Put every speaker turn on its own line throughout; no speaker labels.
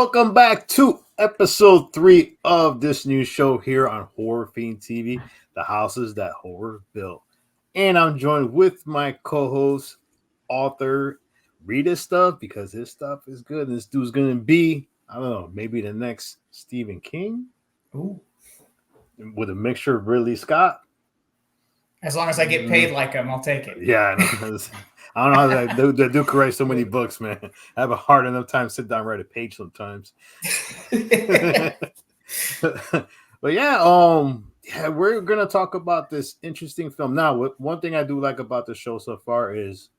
Welcome back to episode 3 of this new show here on Horror Fiend TV, the houses that horror built. And I'm joined with my co-host, author, read his stuff because his stuff is good. And this dude's gonna be, I don't know, maybe the next Stephen King.
Ooh.
With a mixture of Ridley Scott.
As long as I get paid like him, I'll take it.
Yeah, I don't know how that dude can write so many books, man. I have a hard enough time sit down and write a page sometimes. But yeah, we're gonna talk about this interesting film. Now, one thing I do like about the show so far is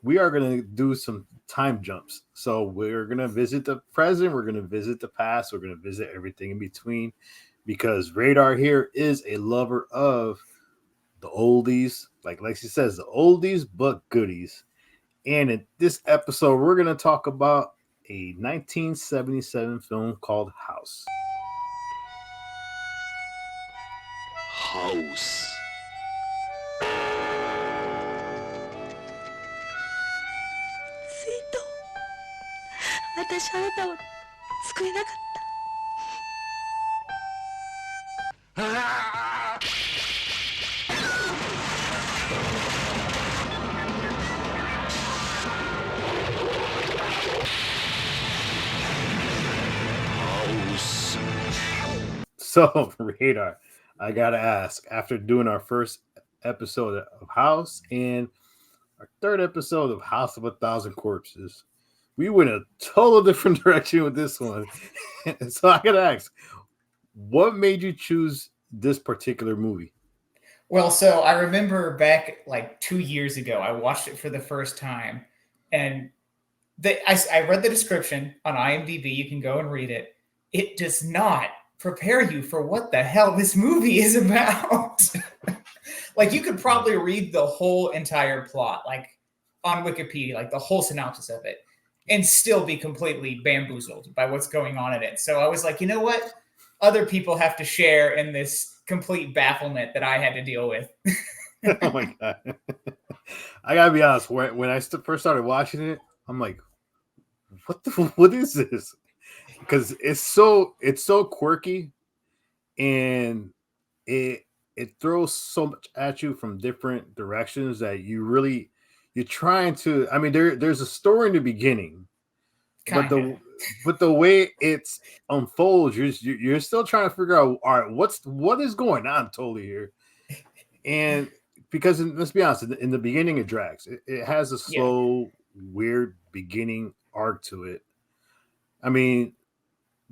we are gonna do some time jumps. So we're gonna visit the present, we're gonna visit the past, we're gonna visit everything in between, because Radar here is a lover of the oldies, like Lexi says, the oldies but goodies. And in this episode, we're going to talk about a 1977 film called House.
House.
スイート、私あなたを救えなかった。
So, Radar, I gotta ask, after doing our first episode of House and our third episode of House of a Thousand Corpses, we went a total different direction with this one. So I gotta ask, what made you choose this particular movie?
Well, so I remember back like 2 years ago, I watched it for the first time, and I read the description on IMDb. You can go and read it. It does not prepare you for what the hell this movie is about. Like, you could probably read the whole entire plot, like on Wikipedia, like the whole synopsis of it, and still be completely bamboozled by what's going on in it. So I was like, you know what? Other people have to share in this complete bafflement that I had to deal with.
Oh my God. I gotta be honest, when I first started watching it, I'm like, what is this? Because it's so quirky, and it throws so much at you from different directions that you're trying to. I mean, there's a story in the beginning, but the way it unfolds, you're still trying to figure out, all right, what is going on totally here, and because let's be honest, in the beginning it drags. It has a slow, weird beginning arc to it. I mean,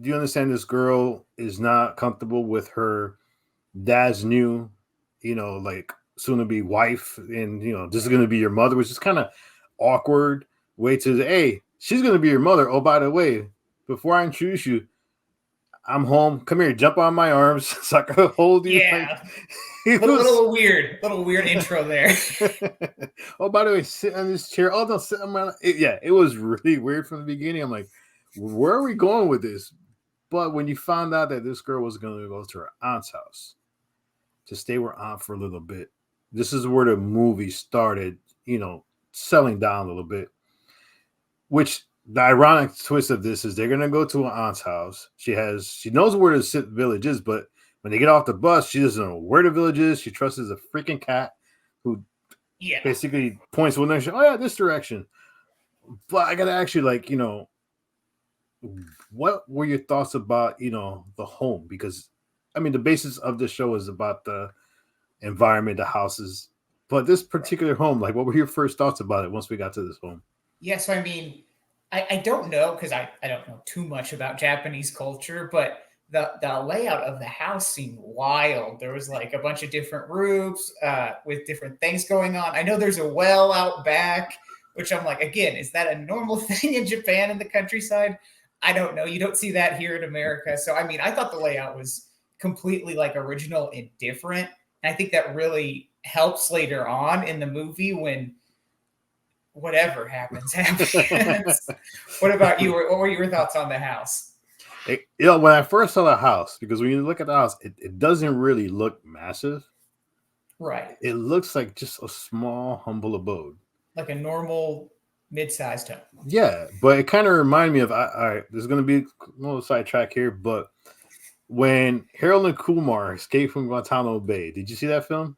do you understand this girl is not comfortable with her dad's new, like soon to be wife, and this is going to be your mother, which is kind of awkward way to say, hey, she's going to be your mother. Oh, by the way, before I introduce you, I'm home. Come here, jump on my arms so I can hold you.
Yeah, little weird intro there.
Oh, by the way, sit on this chair. Oh, don't sit on my. It was really weird from the beginning. I'm like, where are we going with this? But when you found out that this girl was going to go to her aunt's house to stay with her aunt for a little bit, this is where the movie started, settling down a little bit. Which the ironic twist of this is they're going to go to her aunt's house. She knows where the village is, but when they get off the bus, she doesn't know where the village is. She trusts a freaking cat who basically points one direction. Oh, yeah, this direction. But I got to actually, what were your thoughts about, the home? Because, I mean, the basis of the show is about the environment, the houses. But this particular home, like, what were your first thoughts about it once we got to this home?
Yeah, so, I mean, I don't know, because I don't know too much about Japanese culture, but the layout of the house seemed wild. There was, like, a bunch of different roofs with different things going on. I know there's a well out back, which I'm like, again, is that a normal thing in Japan in the countryside? I don't know. You don't see that here in America. So, I mean, I thought the layout was completely like original and different. And I think that really helps later on in the movie when whatever happens. What about you? What were your thoughts on the house?
When I first saw the house, because when you look at the house, it doesn't really look massive.
Right.
It looks like just a small, humble abode.
Like a normal Mid-sized home.
Yeah, but it kind of reminded me of. All right, there's going to be a little sidetrack here, but when Harold and Kumar escaped from Guantanamo Bay, did you see that film?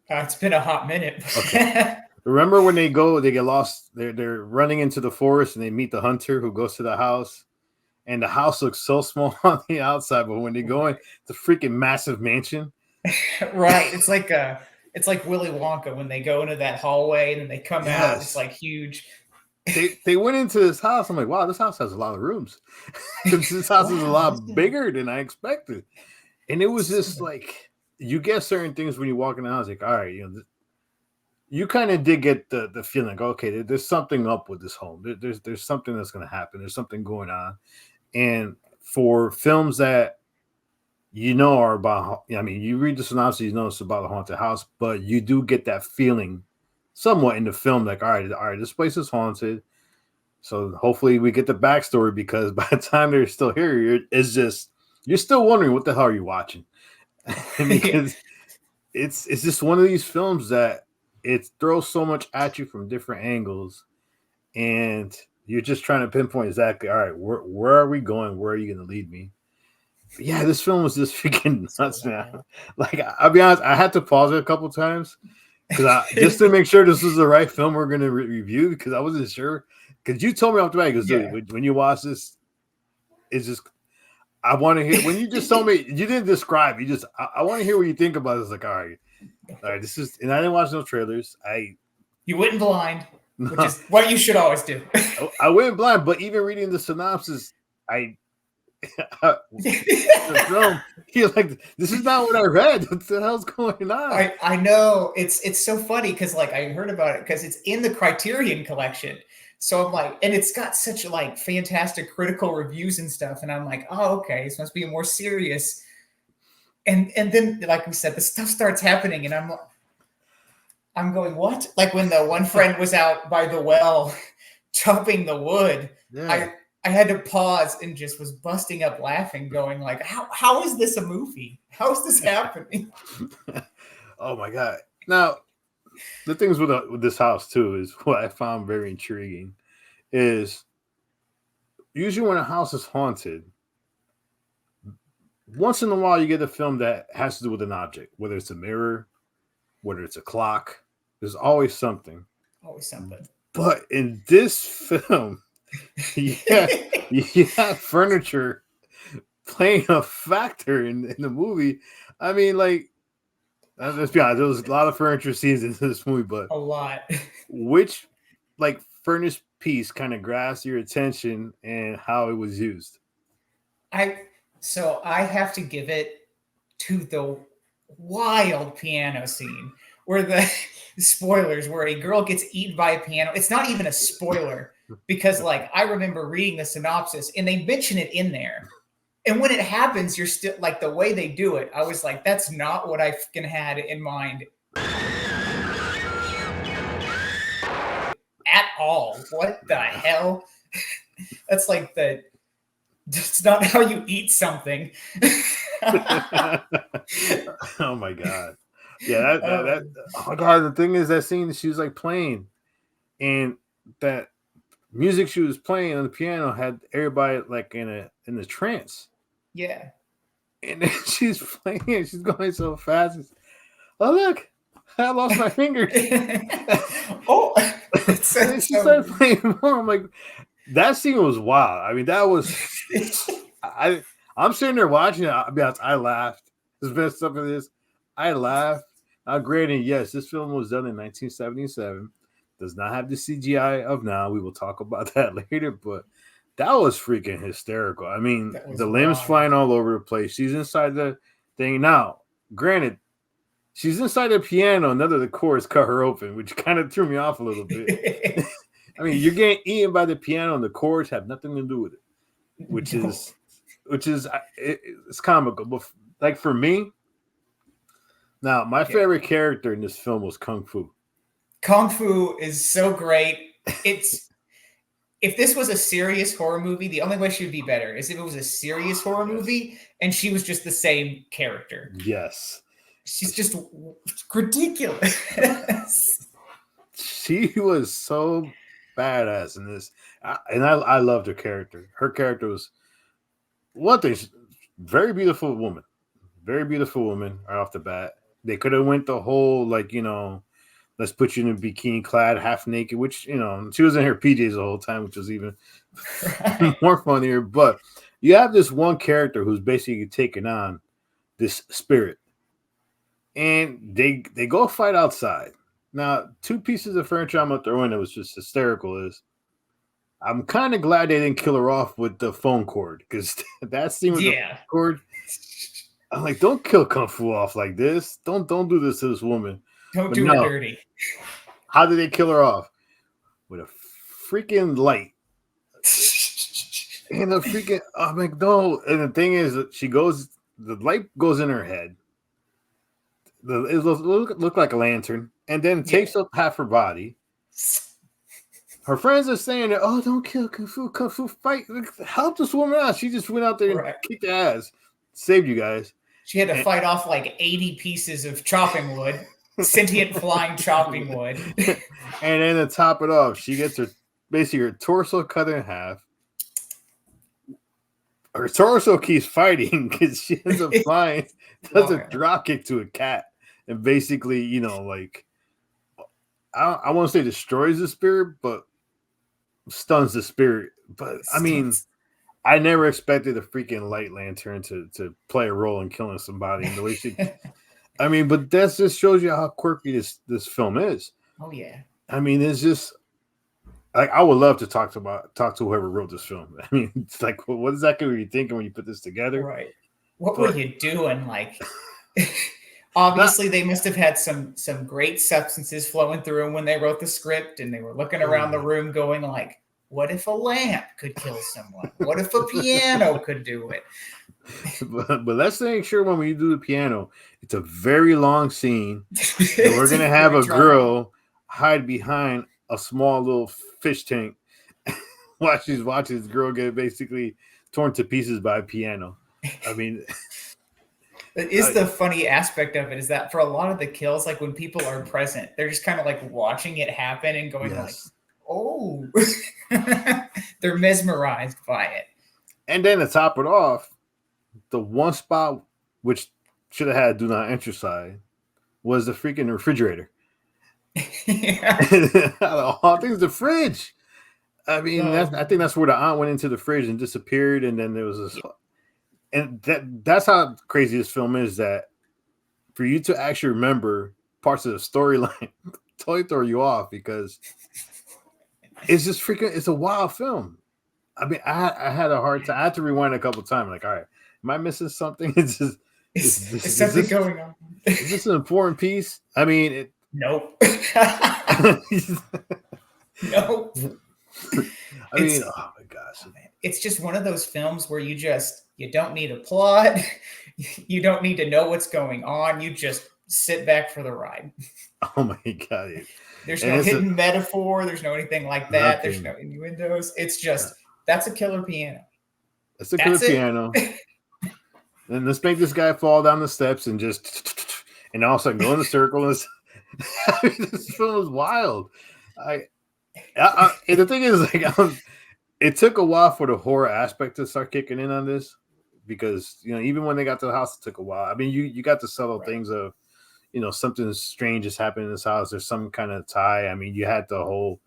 It's been a hot minute.
Okay. Remember when they get lost? They're running into the forest and they meet the hunter who goes to the house, and the house looks so small on the outside, but when they go in, it's a freaking massive mansion.
Right. It's like Willy Wonka when they go into that hallway and then they come out. It's like huge.
They went into this house. I'm like, wow, this house has a lot of rooms. This house is a lot bigger than I expected, and it was just like you get certain things when you walk in the house. Like, all right, you kind of did get the feeling, okay, there's something up with this home. There's something that's going to happen. There's something going on. And for films that are about, I mean, you read the synopsis, it's about a haunted house, but you do get that feeling somewhat in the film, like, all right, this place is haunted. So hopefully we get the backstory, because by the time they're still here, you're still wondering what the hell are you watching? Because it's just one of these films that it throws so much at you from different angles, and you're just trying to pinpoint exactly, all right, where are we going? Where are you going to lead me? But yeah, this film was just freaking nuts, man. Like, I'll be honest, I had to pause it a couple times just to make sure this was the right film we're going to review, because I wasn't sure. Because you told me off the bat, because dude, when you watch this, it's just, I want to hear, when you just told me, you didn't describe, I want to hear what you think about it. It's like, all right, this is, and I didn't watch no trailers.
You went blind, which is what you should always do.
I went blind, but even reading the synopsis, the film, he's like, this is not what I read. What the hell's going on?
I know, it's so funny, because like I heard about it because it's in the Criterion collection. So I'm like, and it's got such like fantastic critical reviews and stuff. And I'm like, oh, okay, this must be more serious. And then, like we said, the stuff starts happening, and I'm going, what? Like when the one friend was out by the well chopping the wood, I had to pause and just was busting up laughing, going like, how is this a movie? How is this happening?
Oh my God. Now, the things with this house too is what I found very intriguing is usually when a house is haunted, once in a while you get a film that has to do with an object, whether it's a mirror, whether it's a clock. There's always something.
Always something.
But in this film, you have furniture playing a factor in the movie. I mean, like, let's be honest, there was a lot of furniture scenes in this movie, but
a lot.
Which, like, furnished piece kind of grabs your attention and how it was used?
So I have to give it to the wild piano scene where the spoilers, where a girl gets eaten by a piano. It's not even a spoiler, because like I remember reading the synopsis and they mention it in there. And when it happens, you're still like, the way they do it, I was like, that's not what I fucking had in mind at all. What the hell? That's like that's not how you eat something.
Oh my God. Yeah, that oh my God, the thing is, that scene she was like playing, and that music she was playing on the piano had everybody like in a trance.
Yeah.
And then she's playing it, she's going so fast. Oh look, I lost my finger.
Oh,
and she started playing more. I'm like, that scene was wild. I mean, that was I'm sitting there watching it. I'll be honest, I laughed. There's been stuff in this. I laughed. Now, granted, yes, this film was done in 1977. Does not have the CGI of now. We will talk about that later, but that was freaking hysterical. I mean, the limbs flying all over the place. She's inside the thing. Now, granted, she's inside the piano. None of the chords cut her open, which kind of threw me off a little bit. I mean, you're getting eaten by the piano, and the chords have nothing to do with it, which is it's comical. But like for me, now my favorite character in this film was Kung Fu.
Kung Fu is so great. If this was a serious horror movie, the only way she would be better is if it was a serious horror movie and she was just the same character.
Yes.
She's just ridiculous.
She was so badass in this, I loved her character. Her character was one thing, very beautiful woman, very beautiful woman right off the bat. They could have went the whole like let's put you in a bikini clad, half naked, which she was in her PJs the whole time, which was even
Right.
more funnier. But you have this one character who's basically taking on this spirit, and they go fight outside. Now, two pieces of furniture I'm gonna throw in that was just hysterical is I'm kind of glad they didn't kill her off with the phone cord because that scene with the phone cord. I'm like, don't kill Kung Fu off like this. Don't do this to this woman.
Don't do her dirty.
How did they kill her off? With a freaking light. And a freaking, I'm like, no. And the thing is, the light goes in her head. It looked like a lantern. And then it takes up half her body. Her friends are saying, oh, don't kill Kung Fu fight. Help this woman out. She just went out there and kicked ass. Saved you guys.
She had to fight off like 80 pieces of chopping wood. Sentient flying chopping wood.
And then to top it off, she gets her torso cut in half. Her torso keeps fighting because she ends up flying, does a drop kick to a cat, and basically, like I won't say destroys the spirit, but stuns the spirit. But I mean, I never expected a freaking light lantern to play a role in killing somebody in the way she. I mean, but that just shows you how quirky this film is.
Oh yeah.
I mean, it's just like I would love to talk to whoever wrote this film. I mean, it's like, what exactly were you thinking when you put this together?
Right. What were you doing? Like, obviously, they must have had some great substances flowing through them when they wrote the script, and they were looking around the room, going like, "What if a lamp could kill someone? What if a piano could do it?"
But let's make sure when we do the piano, it's a very long scene. And we're gonna have a girl hide behind a small little fish tank while she's watching this girl get basically torn to pieces by a piano. I mean,
it is the funny aspect of it is that for a lot of the kills, like when people are present, they're just kind of like watching it happen and going like, "Oh," they're mesmerized by it.
And then to top it off, the one spot which should have had "Do Not Enter" sign was the freaking refrigerator. All things the fridge. I mean, I think that's where the aunt went into the fridge and disappeared, and then there was this, and that's how crazy this film is. That for you to actually remember parts of the storyline, totally throw you off because it's just freaking. It's a wild film. I mean, I had a hard time. I had to rewind a couple of times. Like, all right, am I missing something? It's just
is something going on.
Is this an important piece? I mean,
nope.
Nope. I mean, oh my gosh.
It's just one of those films where you don't need a plot. You don't need to know what's going on. You just sit back for the ride.
Oh my God.
There's no hidden metaphor. There's no anything like that. There's no innuendos. It's just, that's a killer piano.
That's a killer piano. Then let's make this guy fall down the steps and just, and all of a sudden go in a circle. I mean, this film is wild. And the thing is, like, it took a while for the horror aspect to start kicking in on this because, even when they got to the house, it took a while. I mean, you got the subtle things of, something strange is happening in this house. There's some kind of tie. I mean, you had the whole,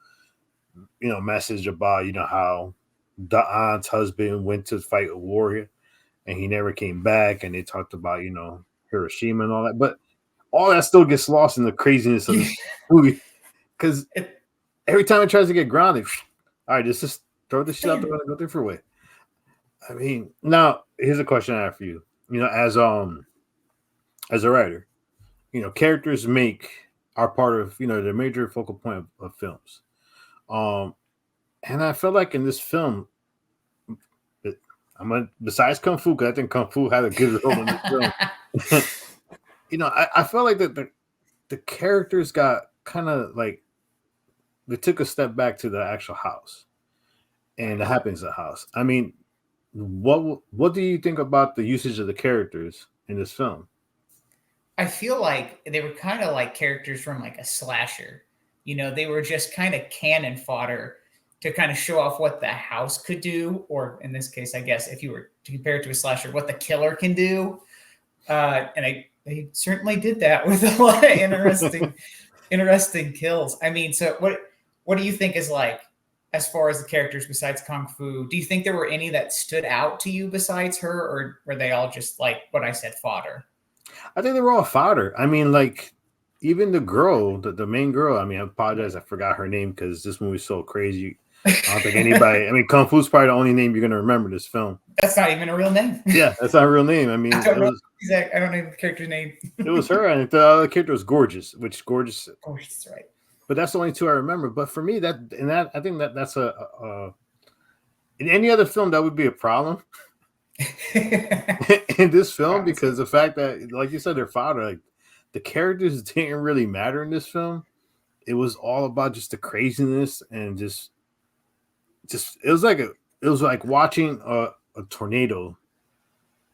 message about, how the aunt's husband went to fight a warrior and he never came back. And they talked about, Hiroshima and all that. But all that still gets lost in the craziness of the movie because every time it tries to get grounded, all right, just throw this shit out the window, go different way. I mean, now here's a question I have for you. As a writer, characters are part of the major focal point of films. And I felt like in this film, besides Kung Fu, because I think Kung Fu had a good role in this film. I felt like that the characters got kind of like they took a step back to the actual house and the happenings of the house. I mean, what do you think about the usage of the characters in this film?
I feel like they were kind of like characters from like a slasher. You know, they were just kind of cannon fodder to kind of show off what the house could do, or in this case, I guess, if you were to compare it to a slasher, what the killer can do. And they certainly did that with a lot of interesting kills. I mean, so what do you think is like, as far as the characters besides Kung Fu? Do you think there were any that stood out to you besides her, or were they all just like what I said, fodder?
I think they were all fodder. I mean, like, even the girl, the main girl, I mean, I apologize, I forgot her name because this movie's so crazy. I don't think anybody, I mean, Kung Fu's probably the only name you're going to remember this film.
That's not even a real name.
Yeah, that's not a real name. I mean,
I don't know the character's name.
It was her, and the other character was Gorgeous, Gorgeous,
right.
But that's the only two I remember. But for me, I think that's in any other film, that would be a problem. In this film, because the fact that, like you said, they're fodder, like the characters didn't really matter in this film. It was all about just the craziness and just it was like watching a tornado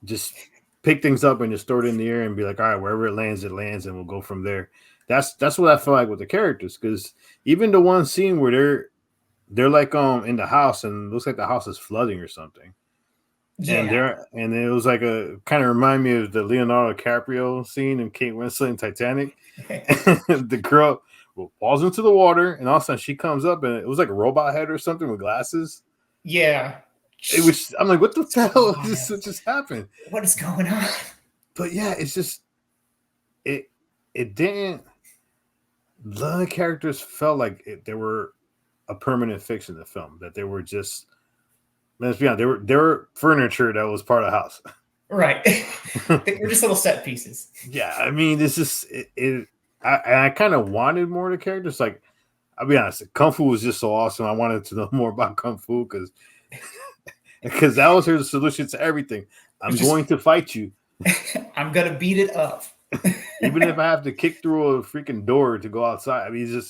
just pick things up and just throw it in the air and be like, all right, wherever it lands, and we'll go from there. That's what I feel like with the characters, because even the one scene where they're like in the house and it looks like the house is flooding or something. Yeah. And it was like a kind of remind me of the Leonardo DiCaprio scene in Kate Winslet in Titanic. The girl falls into the water, and all of a sudden she comes up, and it was like a robot head or something with glasses.
Yeah.
It was. I'm like, what the hell just happened?
What is going on?
But yeah, it's just it didn't. None of the characters felt like they were a permanent fix in the film. That they were just. Let's be honest, they were furniture that was part of the house.
Right. They were just little set pieces.
Yeah, I mean, this is it. I kind of wanted more of the characters. Like, I'll be honest, Kung Fu was just so awesome. I wanted to know more about Kung Fu because that was her solution to everything. I'm going to fight you.
I'm gonna beat it up.
Even if I have to kick through a freaking door to go outside. I mean,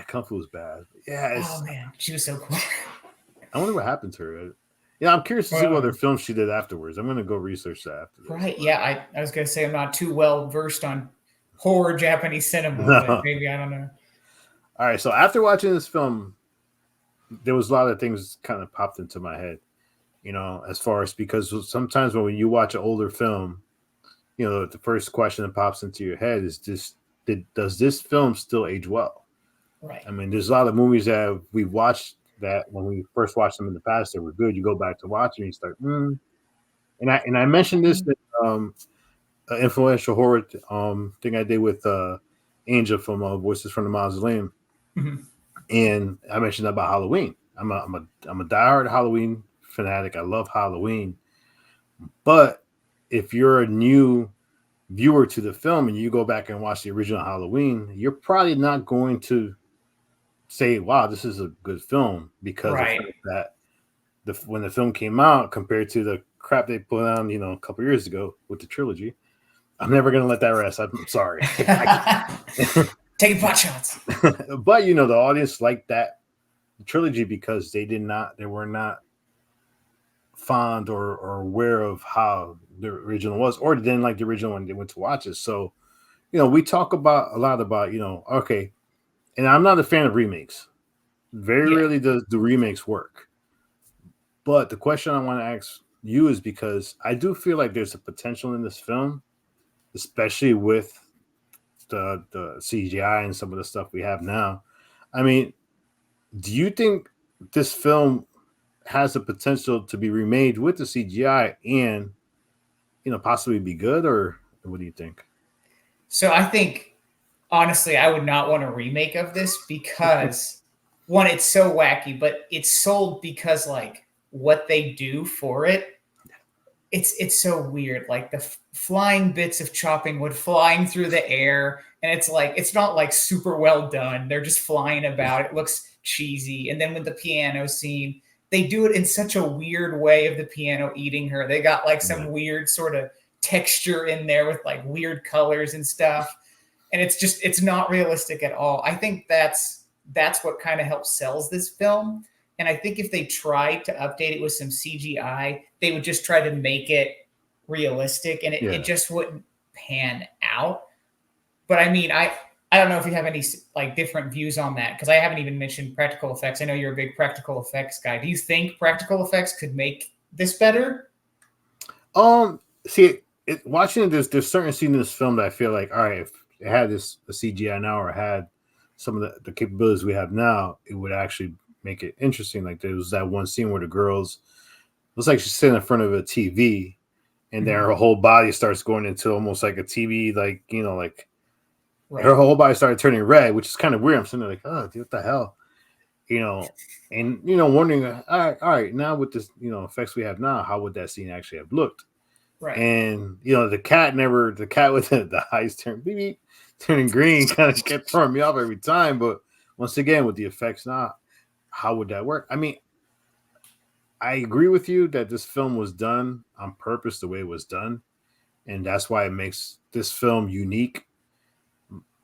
Kung Fu was bad. Yeah.
Oh man, she was so cool.
I wonder what happened to her. Yeah, I'm curious to see what other films she did afterwards. I'm gonna go research that after this.
Right. Yeah, I was gonna say I'm not too well versed on horror Japanese cinema, but maybe I don't know.
All right, so after watching this film, there was a lot of things kind of popped into my head, as far as, because sometimes when you watch an older film, the first question that pops into your head is just, does this film still age well?
Right.
I mean, there's a lot of movies that we watched that when we first watched them in the past, they were good. You go back to watch and you start, and I mentioned this influential horror thing I did with Angel from Voices from the Mausoleum, and I mentioned about Halloween. I'm a diehard Halloween fanatic. I love Halloween, but if you're a new viewer to the film and you go back and watch the original Halloween, you're probably not going to say, "Wow, this is a good film," because of that when the film came out compared to the crap they put on, a couple years ago with the trilogy. I'm never going to let that rest. I'm sorry.
Taking pot shots.
But, the audience liked that trilogy because they were not fond or aware of how the original was, or they didn't like the original when they went to watch it. So, we talk a lot about, okay, and I'm not a fan of remakes. Very rarely does the remakes work. But the question I want to ask you is because I do feel like there's a potential in this film, especially with the CGI and some of the stuff we have now. I mean, do you think this film has the potential to be remade with the CGI and, possibly be good, or what do you think?
So I think, honestly, I would not want a remake of this because one, it's so wacky, but it's sold because like what they do for it, it's so weird. Like the flying bits of chopping wood flying through the air, and it's like it's not like super well done. They're just flying about. It looks cheesy. And then with the piano scene, they do it in such a weird way of the piano eating her. They got like some weird sort of texture in there with like weird colors and stuff. And it's not realistic at all. I think that's what kind of helps sells this film. And I think if they tried to update it with some CGI, they would just try to make it realistic, and it just wouldn't pan out. But I mean, I I don't know if you have any like different views on that, because I haven't even mentioned practical effects. I know you're a big practical effects guy. Do you think practical effects could make this better?
See, watching it, there's certain scenes in this film that I feel like, all right, if it had this a CGI now or had some of the capabilities we have now, it would actually make it interesting. Like there was that one scene where the girls, it was like she's sitting in front of a TV, and then her whole body starts going into almost like a TV, like like her whole body started turning red, which is kind of weird. I'm sitting there like, oh, dude, what the hell, and wondering, all right, now with this, effects we have now, how would that scene actually have looked?
Right.
And the cat with the eyes turning green kind of kept throwing me off every time. But once again, with the effects now, how would that work? I mean, I agree with you that this film was done on purpose the way it was done, and that's why it makes this film unique.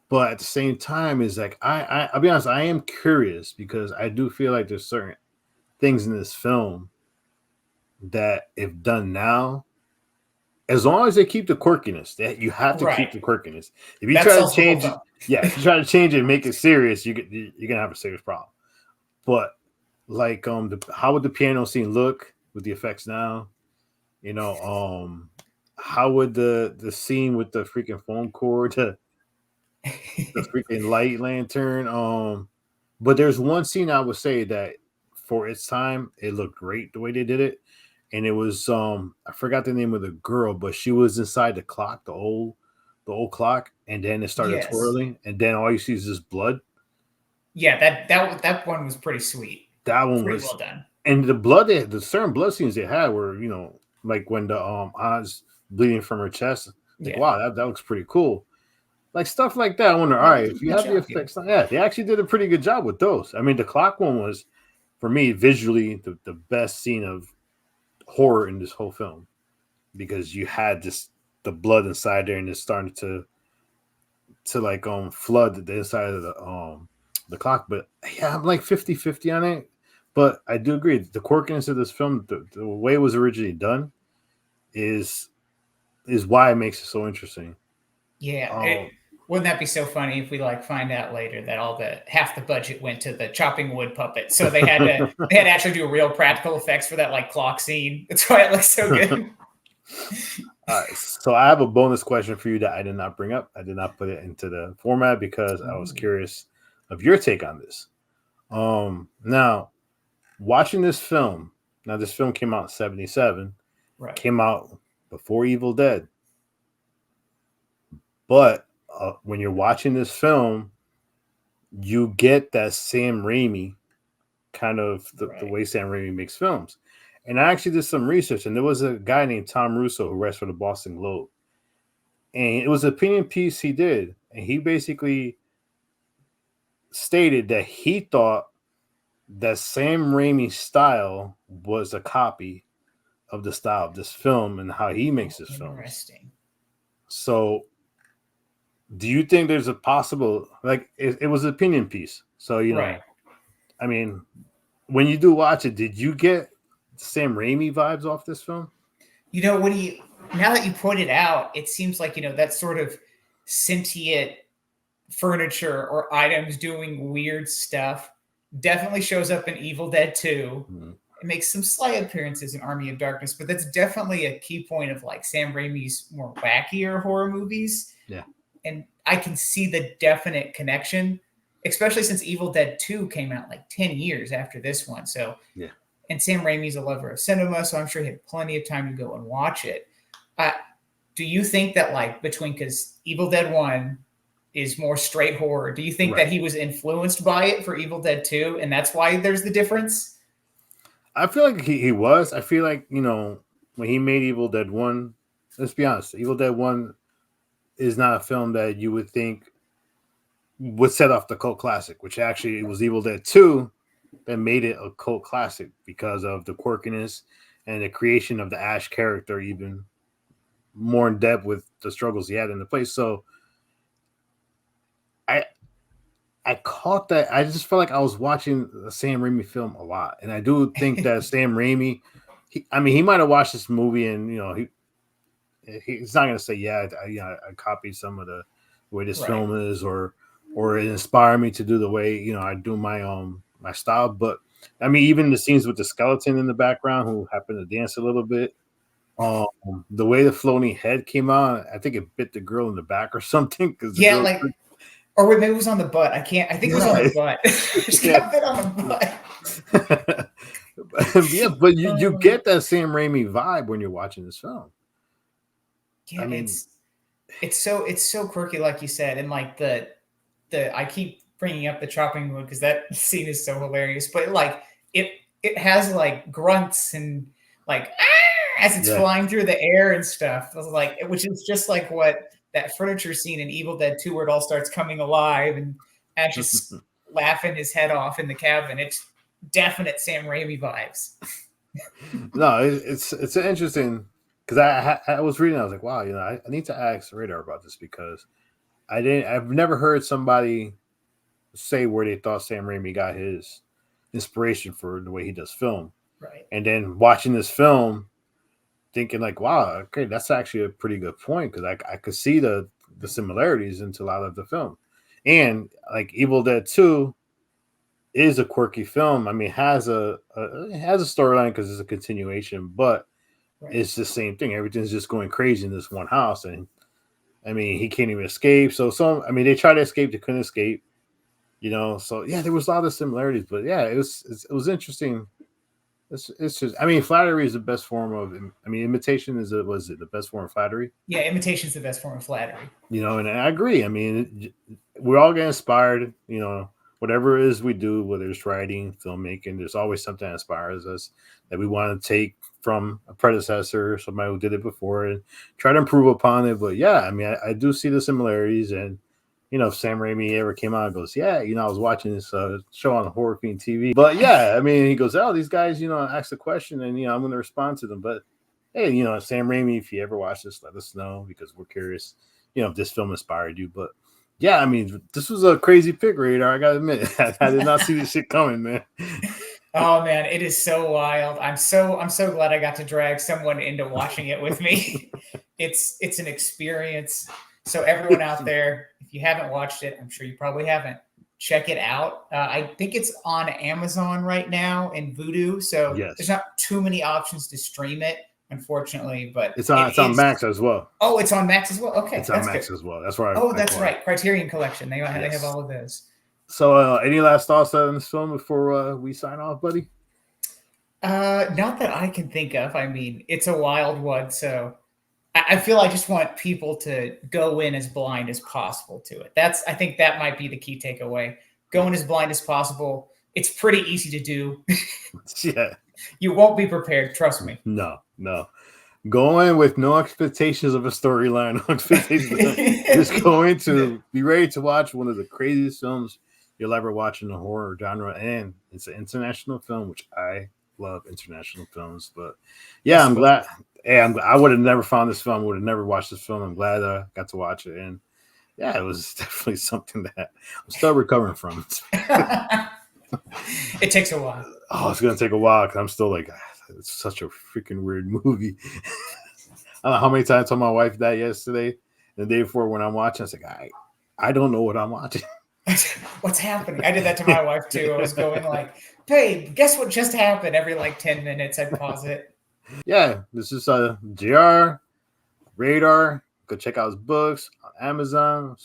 But at the same time, is like I'll be honest, I am curious because I do feel like there's certain things in this film that, if done now, as long as they keep the quirkiness, that you have to keep the quirkiness. If you try to change it, if you try to change it and make it serious, you're gonna have a serious problem. But like, how would the piano scene look with the effects now? How would the scene with the freaking phone cord, the freaking light lantern? But there's one scene I would say that for its time, it looked great the way they did it. And it was I forgot the name of the girl, but she was inside the clock, the old clock, and then it started twirling, and then all you see is this blood.
Yeah, that one was pretty sweet.
That one
pretty
was
well done.
And the certain blood scenes they had were, like when the eyes bleeding from her chest. Like, wow, that looks pretty cool. Like stuff like that. I wonder, all right, if you have the effects, they actually did a pretty good job with those. I mean, the clock one was, for me, visually the best scene of horror in this whole film, because you had the blood inside there, and it's starting to like flood the inside of the clock. But yeah, I'm like 50-50 on it. But I do agree, the quirkiness of this film, the way it was originally done, is why it makes it so interesting.
Yeah. Wouldn't that be so funny if we find out later that half the budget went to the chopping wood puppet, so they had to actually do real practical effects for that clock scene. That's why it looks so good.
All right, so I have a bonus question for you that I did not bring up. I did not put it into the format because I was curious of your take on this. Now, watching this film. Now, this film came out in 1977.
Right.
Came out before Evil Dead. But when you're watching this film, you get that Sam Raimi kind of the way Sam Raimi makes films. And I actually did some research, and there was a guy named Tom Russo who writes for the Boston Globe. And it was an opinion piece he did. And he basically stated that he thought that Sam Raimi's style was a copy of the style of this film and how he makes his films.
Interesting.
So, do you think there's a possible, it was an opinion piece? So, I mean, when you do watch it, did you get Sam Raimi vibes off this film?
Now that you pointed out, it seems like, that sort of sentient furniture or items doing weird stuff definitely shows up in Evil Dead 2. Mm-hmm. It makes some slight appearances in Army of Darkness, but that's definitely a key point of Sam Raimi's more wackier horror movies.
Yeah.
And I can see the definite connection, especially since Evil Dead 2 came out 10 years after this one. So,
yeah.
And Sam Raimi's a lover of cinema, so I'm sure he had plenty of time to go and watch it. Do you think that because Evil Dead 1 is more straight horror, do you think that he was influenced by it for Evil Dead 2, and that's why there's the difference?
I feel like he was. I feel like, when he made Evil Dead 1, let's be honest, Evil Dead 1 is not a film that you would think would set off the cult classic, which actually it was Evil Dead 2 that made it a cult classic because of the quirkiness and the creation of the Ash character, even more in depth with the struggles he had in the place. So I caught that. I just felt like I was watching a Sam Raimi film a lot. And I do think that Sam Raimi, he might have watched this movie and, he's not going to say, I copied some of the way this film is or or it inspired me to do the way I do my style. But I mean, even the scenes with the skeleton in the background who happened to dance a little bit. Um, the way the floating head came out, I think it bit the girl in the back or something because the
Yeah,
girl.
like, or maybe it was on the butt. I think it was on the butt. Just
Yeah.
got bit on the butt.
Yeah, but you get that Sam Raimi vibe when you're watching this film.
Yeah,
I mean,
it's so quirky, like you said, and like the I keep bringing up the chopping wood because that scene is so hilarious. But like it has like grunts and like as it's flying through the air and stuff. I was like, which is just like what that furniture scene in Evil Dead 2 where it all starts coming alive and Ash is laughing his head off in the cabin. It's definite Sam Raimi vibes.
No, it's an interesting because I was reading. I was like, wow, I need to ask Radar about this because I've never heard somebody say where they thought Sam Raimi got his inspiration for the way he does film.
Right.
And then watching this film, thinking like, wow, okay, that's actually a pretty good point because I could see the similarities into a lot of the film. And like Evil Dead 2 is a quirky film. I mean, it has a storyline because it's a continuation, but it's the same thing. Everything's just going crazy in this one house, and I mean, he can't even escape. So I mean, they tried to escape, they couldn't escape. So yeah, there was a lot of similarities, but yeah, it was interesting. It's just, I mean, flattery is the best form of. I mean, imitation was it the best form of flattery?
Yeah, imitation is the best form of flattery.
And I agree. I mean, we all get inspired. Whatever it is we do, whether it's writing, filmmaking, there's always something that inspires us that we want to take from a predecessor, somebody who did it before, and try to improve upon it. But yeah, I mean, I do see the similarities. And, if Sam Raimi ever came out and goes, yeah, I was watching this show on Horror Fiend TV. But yeah, I mean, he goes, oh, these guys, ask the question and, I'm going to respond to them. But hey, Sam Raimi, if you ever watch this, let us know because we're curious, if this film inspired you. But yeah, I mean, this was a crazy pick, Radar. I gotta admit, I did not see this shit coming, man.
Oh man, it is so wild. I'm so glad I got to drag someone into watching it with me. It's an experience. So everyone out there, if you haven't watched it, I'm sure you probably haven't. Check it out. I think it's on Amazon right now and Vudu. So there's not too many options to stream it, unfortunately, but
it's on Max as well.
Oh, it's on Max as well. Okay,
it's on Max as well. That's right.
Oh, that's right. Criterion Collection. They have all of those.
So, any last thoughts on this film before we sign off, buddy?
Not that I can think of. I mean, it's a wild one, so I feel I just want people to go in as blind as possible to it. I think that might be the key takeaway. Go in as blind as possible. It's pretty easy to do.
Yeah.
You won't be prepared. Trust me.
No. Go in with no expectations of a storyline. No expectations. Just go in to be ready to watch one of the craziest films you'll ever watch in the horror genre. And it's an international film, which I love international films. But yeah, I'm glad. Hey, I would have never found this film. Would have never watched this film. I'm glad I got to watch it. And yeah, it was definitely something that I'm still recovering from.
It takes a while.
Oh, it's going to take a while because I'm still like, it's such a freaking weird movie. I don't know how many times I told my wife that yesterday. The day before when I'm watching, I was like, I don't know what I'm watching.
What's happening? I did that to my wife too. I was going like, babe, guess what just happened? Every like 10 minutes, I'd pause it.
Yeah, this is JR Radar. Go check out his books on Amazon.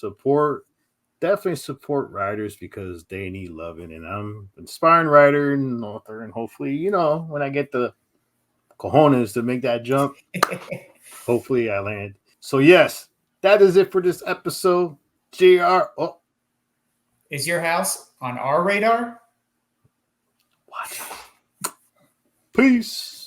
Definitely support writers because they need loving. And I'm an inspiring writer and author. And hopefully, when I get the cojones to make that jump, hopefully I land. So yes, that is it for this episode. JR. Oh.
Is your house on our radar?
Watch out. Peace.